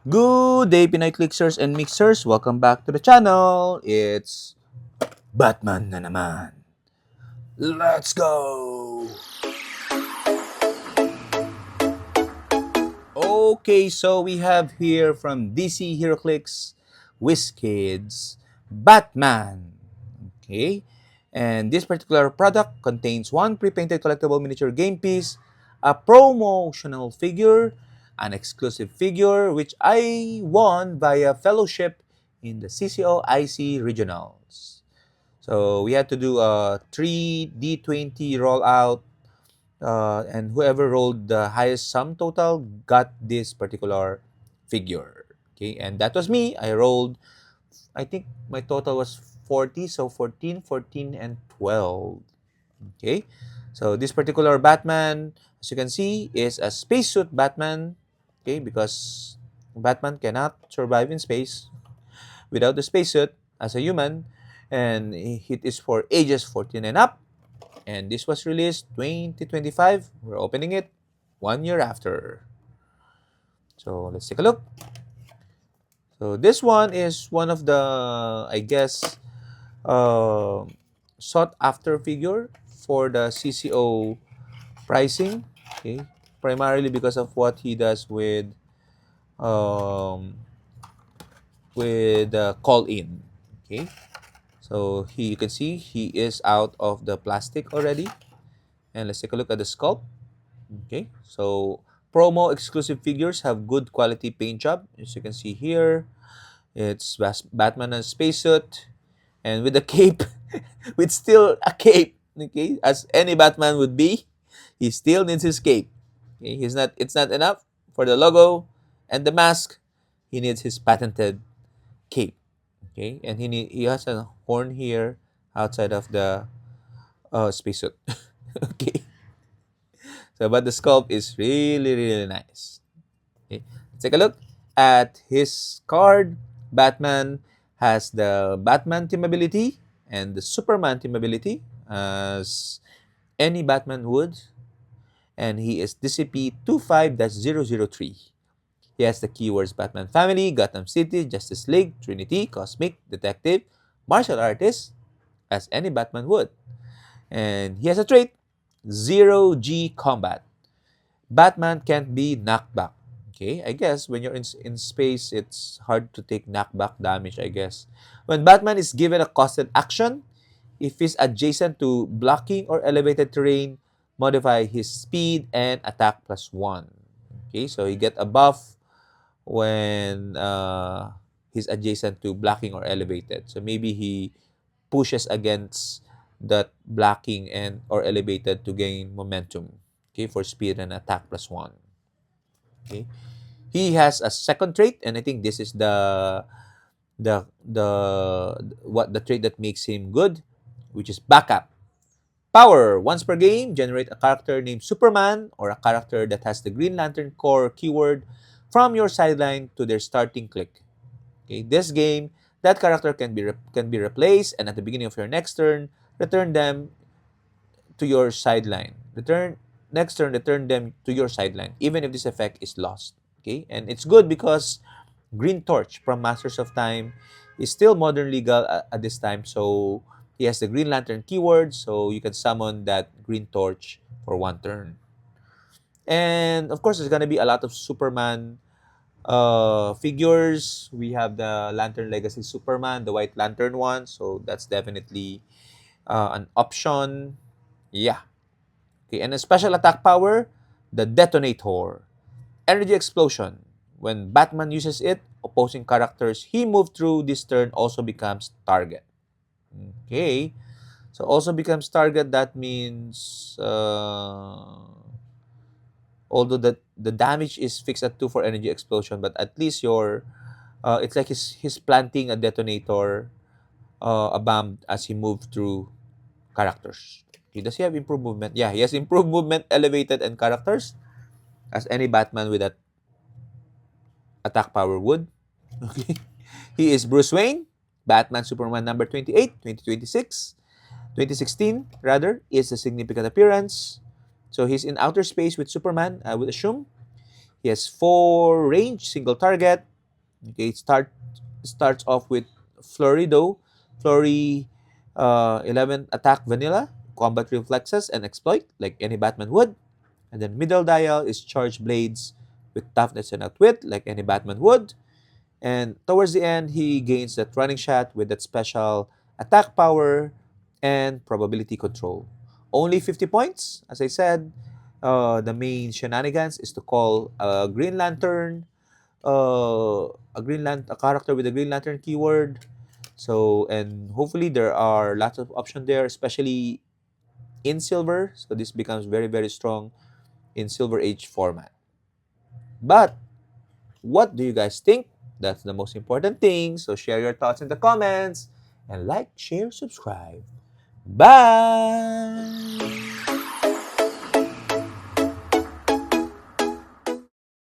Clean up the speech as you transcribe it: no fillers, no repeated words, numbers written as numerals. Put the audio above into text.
Good day, Pinoy Clixers and Mixers. Welcome back to the channel. It's Batman na naman. Let's go! Okay, so we have here from DC Heroclix, WizKids, Batman. Okay, and this particular product contains one pre-painted collectible miniature game piece, a promotional figure, an exclusive figure which I won via fellowship in the CCO-IC regionals. So we had to do a 3D20 rollout, and whoever rolled the highest sum total got this particular figure. Okay, and that was me. I rolled, I think my total was 40, so 14, 14, and 12. Okay, so this particular Batman, as you can see, is a spacesuit Batman. Okay, because Batman cannot survive in space without the spacesuit as a human, and it is for ages 14 and up. And this was released 2025. We're opening it 1 year after. So let's take a look. So this one is one of the, I guess, uh, sought after figure for the CCO pricing. Okay, primarily because of what he does um, with call in. Okay, so you can see he is out of the plastic already. And let's take a look at the sculpt. Okay, so promo exclusive figures have good quality paint job. As you can see here, it's Batman and spacesuit, and with a cape, with still a cape. Okay, as any Batman would be, he still needs his cape. Okay, he's not. It's not enough for the logo and the mask. He needs his patented cape. Okay, and he has a horn here outside of the spacesuit. Okay, so but the sculpt is really nice. Okay, let's take a look at his card. Batman has the Batman team ability and the Superman team ability as any Batman would, and he is DCP-25-003. He has the keywords Batman Family, Gotham City, Justice League, Trinity, Cosmic, Detective, Martial Artist, as any Batman would. And he has a trait, Zero G Combat. Batman can't be knocked back. Okay, I guess when you're in space, it's hard to take knockback damage, I guess. When Batman is given a costed action, if he's adjacent to blocking or elevated terrain, modify his speed and attack +1. Okay, so he get a buff when he's adjacent to blocking or elevated. So maybe he pushes against that blocking and or elevated to gain momentum. Okay, for speed and attack +1. Okay, he has a second trait, and I think this is the what the trait that makes him good, which is backup. Power. Once per game, generate a character named Superman or a character that has the Green Lantern core keyword from your sideline to their starting click. Okay, this game, that character can be replaced, and at the beginning of your next turn, return them to your sideline. Return them to your sideline, even if this effect is lost. Okay, and it's good because Green Torch from Masters of Time is still modern legal at this time, so he has the Green Lantern keyword, so you can summon that Green Torch for one turn. And of course, there's gonna be a lot of Superman figures. We have the Lantern Legacy Superman, the White Lantern one, so that's definitely an option. Yeah. Okay, and a special attack power, the Detonator. Energy Explosion. When Batman uses it, opposing characters he moved through this turn also becomes target. Okay. So also becomes target, that means although the damage is fixed at 2 for energy explosion, but at least your it's like he's planting a detonator, a bomb as he moves through characters. Okay, does he have improved movement? Yeah, he has improved movement, elevated, and characters as any Batman with that attack power would. Okay. He is Bruce Wayne, Batman Superman number 28, 2026. 2016, rather, is a significant appearance. So he's in outer space with Superman, I would assume. He has 4 range, single target. Okay, starts off with Florido, Flurry 11 attack vanilla, combat reflexes and exploit like any Batman would. And then middle dial is charge blades with toughness and outwit like any Batman would. And towards the end, he gains that running shot with that special attack power and probability control. Only 50 points, as I said. The main shenanigans is to call a Green Lantern, a character with a Green Lantern keyword. So and hopefully there are lots of options there, especially in silver. So this becomes very very strong in Silver Age format. But what do you guys think? That's the most important thing. So share your thoughts in the comments and like, share, subscribe. Bye.